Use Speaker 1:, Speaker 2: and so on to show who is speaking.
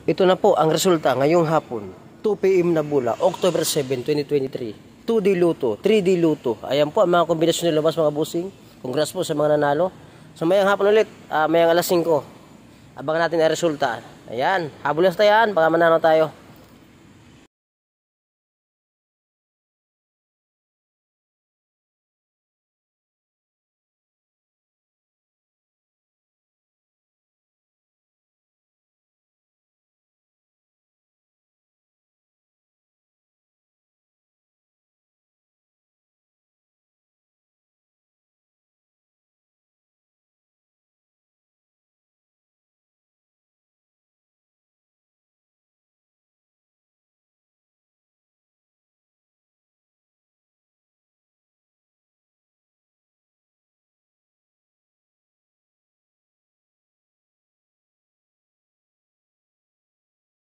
Speaker 1: Ito na po ang resulta ngayong hapon. 2 PM na bula, October 7, 2023. 2D Luto, 3D Luto. Ayan po ang mga kombinasyon nilabas mga busing. Congrats po sa mga nanalo. So mayang hapon ulit, mayang alas 5. Abangan natin ang resulta. Ayan, habulas tayo yan, baka manalo tayo.